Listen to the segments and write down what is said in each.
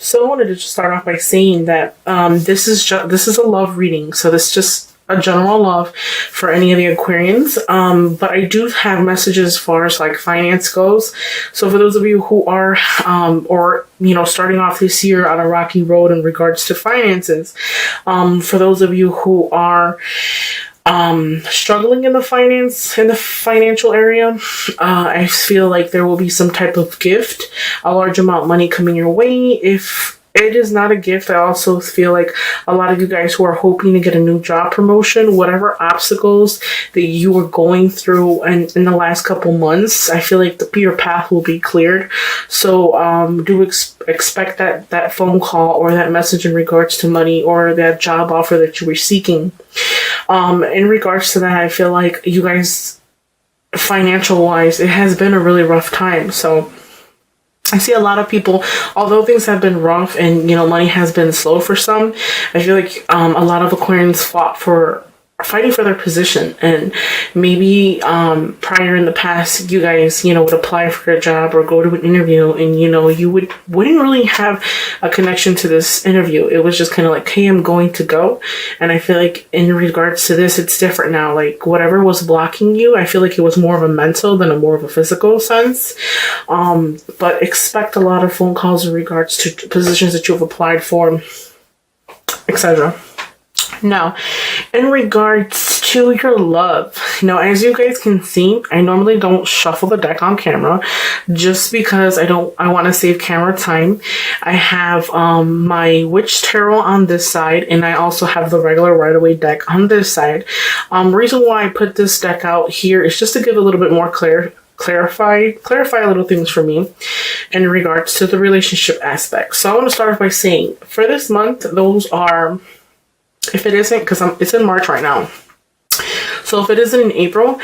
So I wanted to just start off by saying that this is a love reading. So this is just a general love for any of the Aquarians. But I do have messages as far as like finance goes. So for those of you who are or starting off this year on a rocky road in regards to finances, for those of you who are struggling in the financial area, I feel like there will be some type of gift, a large amount of money coming your way. If it is not a gift, I also feel like a lot of you guys who are hoping to get a new job promotion, whatever obstacles that you were going through in the last couple months, I feel like your path will be cleared. So do expect that phone call or that message in regards to money or that job offer that you were seeking. In regards to that, I feel like you guys, financial wise, it has been a really rough time. So I see a lot of people, although things have been rough and, money has been slow for some, I feel like a lot of Aquarians fighting for their position. And maybe prior in the past, you guys, would apply for a job or go to an interview and, you wouldn't really have a connection to this interview. It was just kind of like, hey, I'm going to go. And I feel like in regards to this, it's different now. Like whatever was blocking you, I feel like it was more of a mental than a more of a physical sense. But expect a lot of phone calls in regards to positions that you've applied for, etc. Now, in regards to your love, as you guys can see, I normally don't shuffle the deck on camera just because I want to save camera time. I have my Witch Tarot on this side, and I also have the regular Rider-Waite deck on this side. Reason why I put this deck out here is just to give a little bit more clarify little things for me in regards to the relationship aspect. So I want to start off by saying, for this month, those are, if it isn't, because it's in March right now. So if it isn't in April,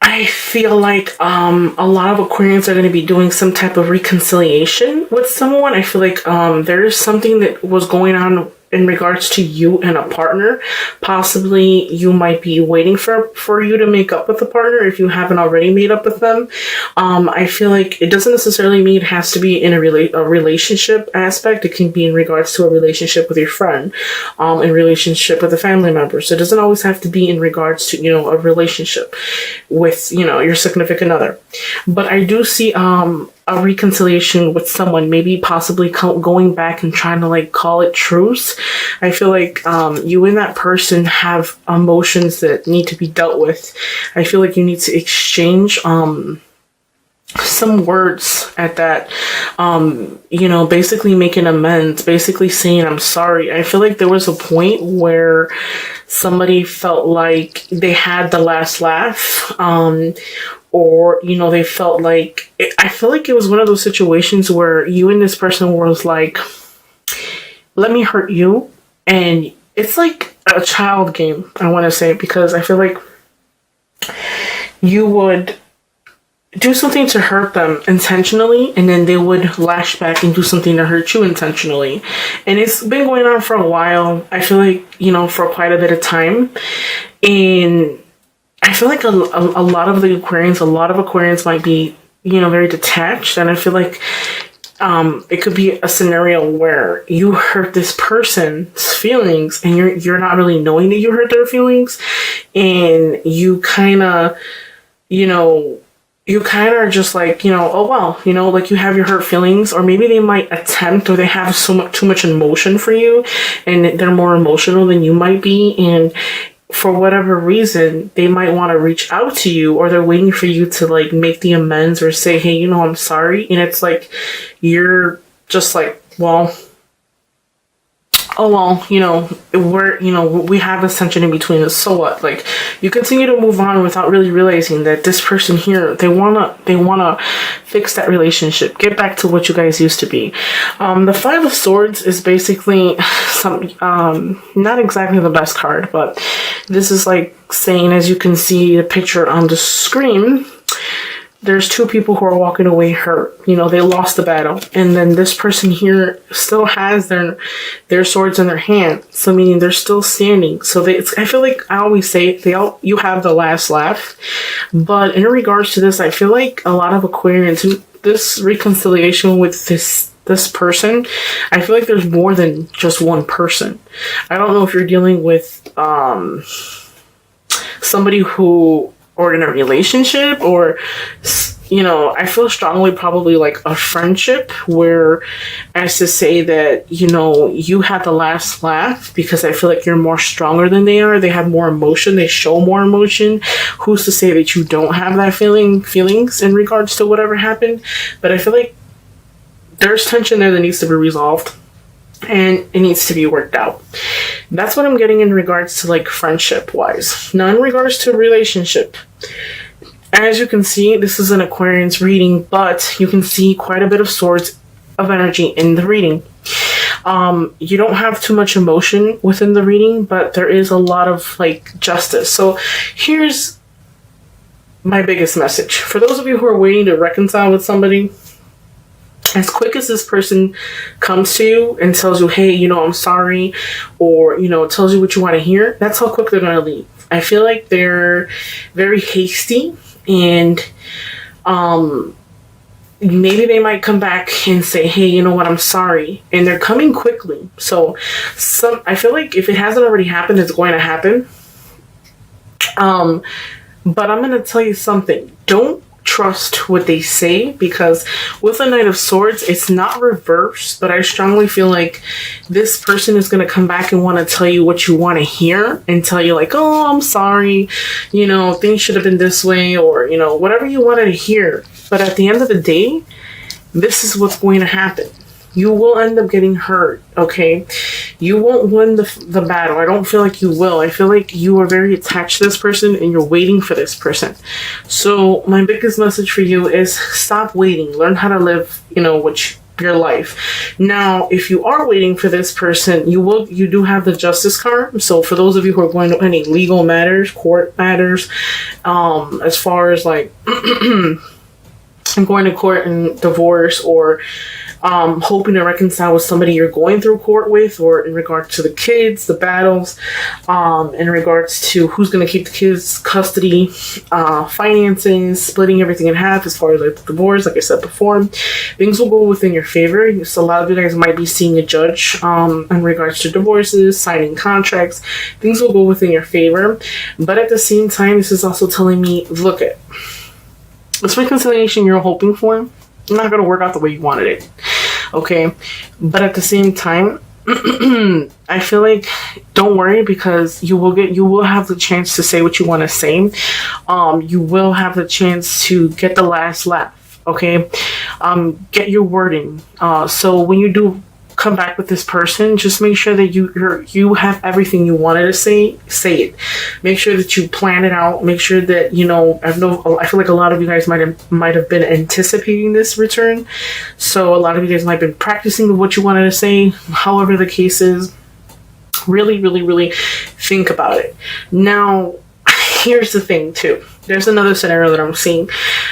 I feel like a lot of Aquarians are going to be doing some type of reconciliation with someone. I feel like there is something that was going on in regards to you and a partner. Possibly you might be waiting for you to make up with the partner if you haven't already made up with them. I feel like it doesn't necessarily mean it has to be in a relationship aspect. It can be in regards to a relationship with your friend, in relationship with a family member. So it doesn't always have to be in regards to, a relationship with, your significant other. But I do see a reconciliation with someone, maybe possibly going back and trying to like call it truce. I feel like you and that person have emotions that need to be dealt with. I feel like you need to exchange some words at that, basically making amends, basically saying I'm sorry. I feel like there was a point where somebody felt like they had the last laugh, or, they felt like, I feel like it was one of those situations where you and this person was like, let me hurt you. And it's like a child game, I want to say, because I feel like you would do something to hurt them intentionally, and then they would lash back and do something to hurt you intentionally. And it's been going on for a while. I feel like, for quite a bit of time. And I feel like a lot of Aquarians might be, very detached. And I feel like it could be a scenario where you hurt this person's feelings and you're not really knowing that you hurt their feelings. And you kind of, are just like, oh, well, like you have your hurt feelings, or maybe they might attempt, or they have too much emotion for you and they're more emotional than you might be. And for whatever reason, they might want to reach out to you, or they're waiting for you to like make the amends or say, hey, I'm sorry. And it's like, you're just like, well, oh, well, we have this tension in between us. So what? Like, you continue to move on without really realizing that this person here, they wanna fix that relationship, get back to what you guys used to be. The Five of Swords is basically not exactly the best card, but this is like saying, as you can see the picture on the screen, there's two people who are walking away hurt. They lost the battle. And then this person here still has their swords in their hand. So meaning they're still standing. So I feel like I always say you have the last laugh. But in regards to this, I feel like a lot of Aquarians, this reconciliation with this this person, I feel like there's more than just one person. I don't know if you're dealing with somebody who, or in a relationship, or, you know, I feel strongly probably like a friendship where, as to say that, you know, you had the last laugh because I feel like you're more stronger than they are. They have more emotion. They show more emotion. Who's to say that you don't have that feelings in regards to whatever happened? But I feel like there's tension there that needs to be resolved. And it needs to be worked out. That's what I'm getting in regards to like friendship wise. Now in regards to relationship, as you can see, this is an Aquarius reading, but you can see quite a bit of swords of energy in the reading. You don't have too much emotion within the reading, but there is a lot of like justice. So here's my biggest message. For those of you who are waiting to reconcile with somebody, as quick as this person comes to you and tells you, hey, you know, I'm sorry, or, you know, tells you what you want to hear, that's how quick they're going to leave. I feel like they're very hasty, and maybe they might come back and say, hey, you know what, I'm sorry. And they're coming quickly. So I feel like if it hasn't already happened, it's going to happen. But I'm going to tell you something. Don't trust what they say, because with the Knight of Swords, it's not reversed, but I strongly feel like this person is going to come back and want to tell you what you want to hear and tell you like, oh, I'm sorry, you know, things should have been this way, or, you know, whatever you wanted to hear. But at the end of the day, this is what's going to happen. You will end up getting hurt, okay? You won't win the battle. I don't feel like you will. I feel like you are very attached to this person and you're waiting for this person. So my biggest message for you is stop waiting. Learn how to live, you know, your life. Now, if you are waiting for this person, you do have the Justice card. So for those of you who are going to any legal matters, court matters, as far as like going to court and divorce, or hoping to reconcile with somebody you're going through court with, or in regards to the kids, the battles, in regards to who's going to keep the kids' custody, finances, splitting everything in half as far as like the divorce, like I said before, things will go within your favor. So a lot of you guys might be seeing a judge in regards to divorces, signing contracts. Things will go within your favor. But at the same time, this is also telling me, look at this reconciliation you're hoping for, not going to work out the way you wanted it. Okay. But at the same time, I feel like don't worry, because you will have the chance to say what you want to say. You will have the chance to get the last laugh. Okay. Get your wording. So when you do come back with this person, just make sure that you have everything you wanted to say it. Make sure that you plan it out. Make sure that, you know, I feel like a lot of you guys might have been anticipating this return. So a lot of you guys might have been practicing what you wanted to say. However the case is, really, really, really think about it. Now, here's the thing too. There's another scenario that I'm seeing.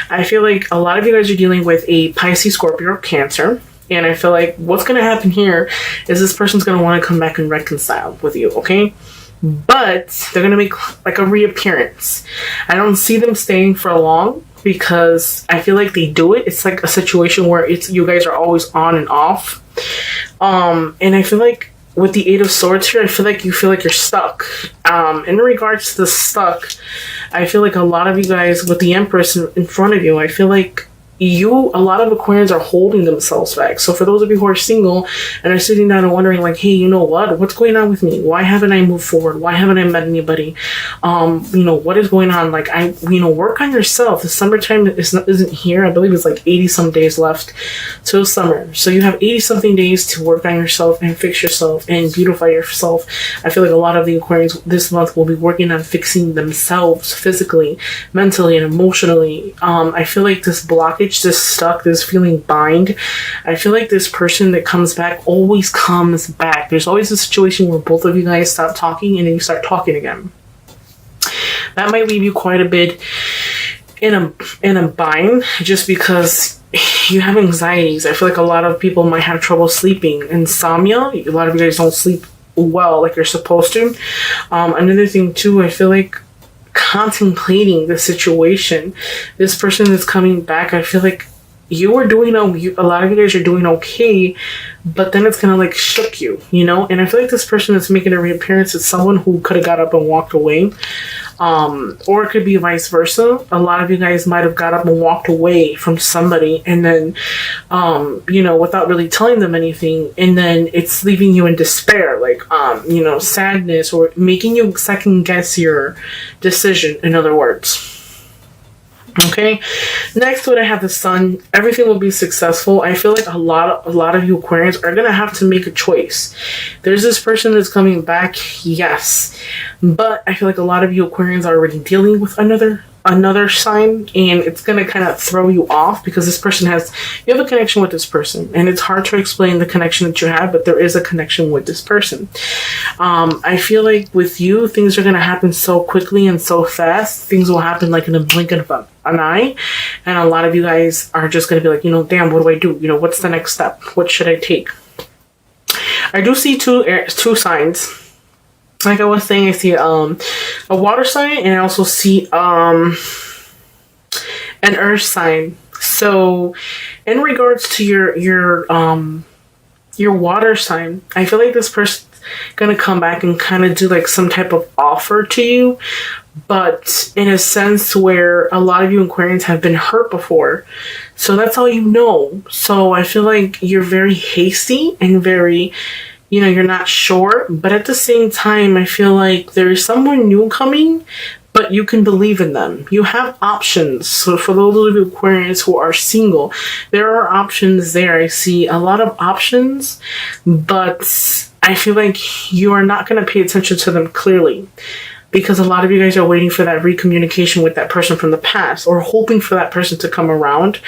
I feel like a lot of you guys are dealing with a Pisces, Scorpio, or Cancer. And I feel like what's going to happen here is this person's going to want to come back and reconcile with you, okay? But they're going to make like a reappearance. I don't see them staying for long, because I feel like they do it. It's like a situation where you guys are always on and off. And I feel like with the Eight of Swords here, I feel like you feel like you're stuck. In regards to the stuck, I feel like a lot of you guys with the Empress in front of you, I feel like a lot of Aquarians are holding themselves back. So for those of you who are single and are sitting down and wondering like, hey, you know what's going on with me? Why haven't I moved forward? Why haven't I met anybody? You know, what is going on? Like, work on yourself. The summertime isn't here. I believe it's like 80 some days left till summer. So you have 80 something days to work on yourself and fix yourself and beautify yourself. I feel like a lot of the Aquarians this month will be working on fixing themselves physically, mentally, and emotionally. I feel like this blockage, this stuck, this feeling bind, I feel like this person that comes back always comes back. There's always a situation where both of you guys stop talking and then you start talking again. That might leave you quite a bit in a bind, just because you have anxieties. I feel like a lot of people might have trouble sleeping, insomnia. A lot of you guys don't sleep well like you're supposed to. Another thing too, I feel like contemplating the situation. This person is coming back. I feel like you were doing, a lot of you guys are doing okay, but then it's gonna like shook you, you know? And I feel like this person that's making a reappearance is someone who could have got up and walked away. Or it could be vice versa. A lot of you guys might have got up and walked away from somebody and then, you know, without really telling them anything. And then it's leaving you in despair, like, you know, sadness, or making you second guess your decision, in other words. Okay, next would I have the Sun. Everything will be successful. I feel like a lot of you Aquarians are gonna have to make a choice. There's this person that's coming back, yes, but I feel like a lot of you Aquarians are already dealing with another sign, and it's gonna kind of throw you off because this person you have a connection with this person, and it's hard to explain the connection that you have, but there is a connection with this person. I feel like with you, things are gonna happen so quickly and so fast. Things will happen like in a blink of an eye, and a lot of you guys are just gonna be like, you know, damn, what do I do? You know, what's the next step? What should I take? I do see two signs. Like I was saying, I see a water sign, and I also see an earth sign. So in regards to your water sign, I feel like this person's gonna come back and kind of do like some type of offer to you, but in a sense where a lot of you Aquarians have been hurt before. So that's all you know. So I feel like you're very hasty and very, you know, you're not sure, but at the same time, I feel like there is someone new coming, but you can believe in them. You have options. So for those of you Aquarians who are single, there are options there. I see a lot of options, but I feel like you are not going to pay attention to them clearly, because a lot of you guys are waiting for that recommunication with that person from the past, or hoping for that person to come around.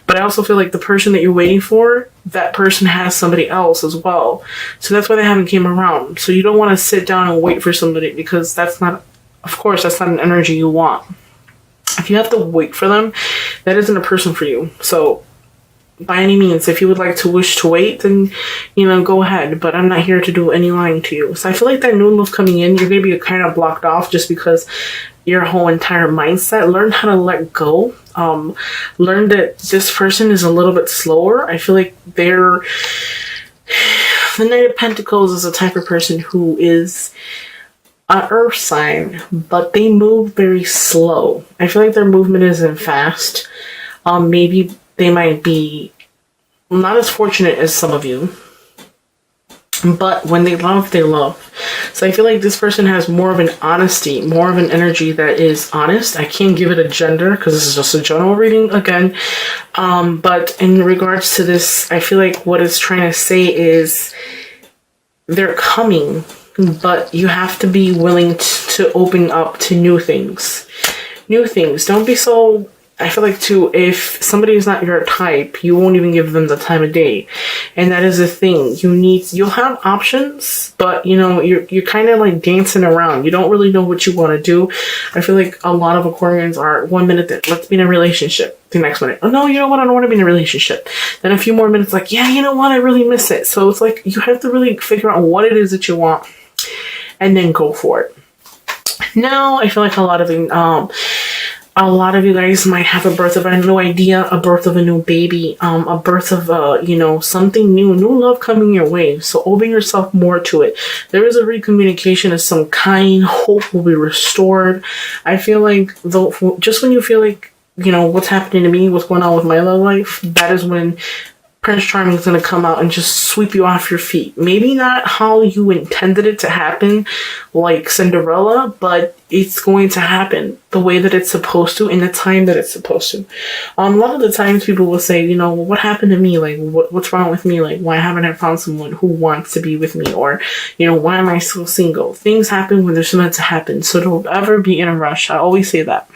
But I also feel like the person that you're waiting for, that person has somebody else as well. So that's why they haven't came around. So you don't want to sit down and wait for somebody, because that's not, of course, that's not an energy you want. If you have to wait for them, that isn't a person for you. So by any means, if you would like to wish to wait, then, you know, go ahead. But I'm not here to do any lying to you. So I feel like that new love coming in, you're going to be kind of blocked off just because your whole entire mindset. Learn how to let go. Learn that this person is a little bit slower. I feel like the Knight of Pentacles is a type of person who is an earth sign, but they move very slow. I feel like their movement isn't fast. Maybe they might be not as fortunate as some of you, but when they love, they love. So I feel like this person has more of an honesty, more of an energy that is honest. I can't give it a gender because this is just a general reading again. But in regards to this, I feel like what it's trying to say is they're coming, but you have to be willing to open up to new things. New things. Don't be so... I feel like too, if somebody is not your type, you won't even give them the time of day. And that is the thing. You'll have options, but you know, you're kind of like dancing around. You don't really know what you want to do. I feel like a lot of Aquarians are 1 minute that let's be in a relationship. The next minute, oh no, you know what? I don't want to be in a relationship. Then a few more minutes, like, yeah, you know what? I really miss it. So it's like, you have to really figure out what it is that you want and then go for it. Now, I feel like a lot of you guys might have a birth of a new idea, a birth of a new baby, a birth of, you know, something new love coming your way. So open yourself more to it. There is a recommunication of some kind. Hope will be restored. I feel like just when you feel like, you know, what's happening to me, what's going on with my love life, that is when Prince Charming is going to come out and just sweep you off your feet. Maybe not how you intended it to happen, like Cinderella, but it's going to happen the way that it's supposed to, in the time that it's supposed to. A lot of the times people will say, you know, well, what happened to me? Like, what's wrong with me? Like, why haven't I found someone who wants to be with me? Or, you know, why am I so single? Things happen when they're meant to happen. So don't ever be in a rush. I always say that.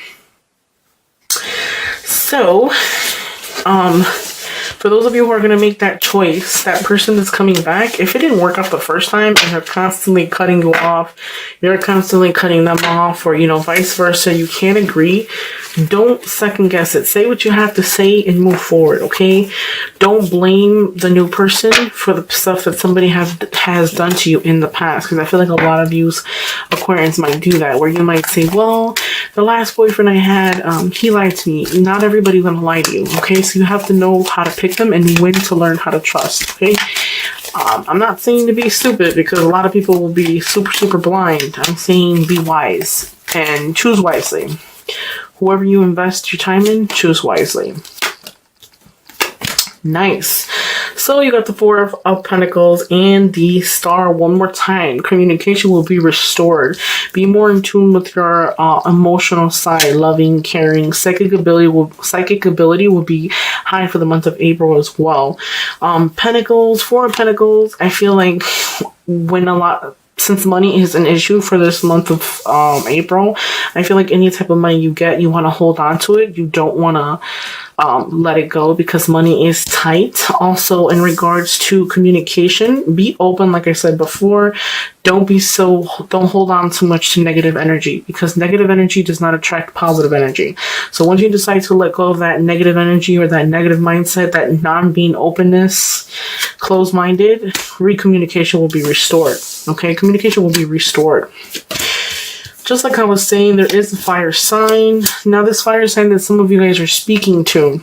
So, for those of you who are going to make that choice, that person that's coming back, if it didn't work out the first time and they're constantly cutting you off, you're constantly cutting them off, or, you know, vice versa, you can't agree, Don't second guess it. Say what you have to say and move forward, okay? Don't blame the new person for the stuff that somebody has done to you in the past. Because I feel like a lot of you Aquarians might do that. Where you might say, well, the last boyfriend I had, he lied to me. Not everybody's going to lie to you, okay? So you have to know how to pick them and when to learn how to trust, okay? I'm not saying to be stupid because a lot of people will be super, super blind. I'm saying be wise and choose wisely. Whoever you invest your time in, choose wisely. Nice. So you got the Four of Pentacles and the Star one more time. Communication will be restored. Be more in tune with your emotional side, loving, caring. Psychic ability will be high for the month of April as well. Pentacles, Four of Pentacles. I feel like since money is an issue for this month of April, I feel like any type of money you get, you want to hold on to it. You don't want to let it go because money is tight. Also, in regards to communication, be open, like I said before. Don't hold on too much to negative energy because negative energy does not attract positive energy. So once you decide to let go of that negative energy or that negative mindset, that non-being openness, closed-minded, recommunication will be restored. Okay, communication will be restored. Just like I was saying, there is a fire sign. Now, this fire sign that some of you guys are speaking to,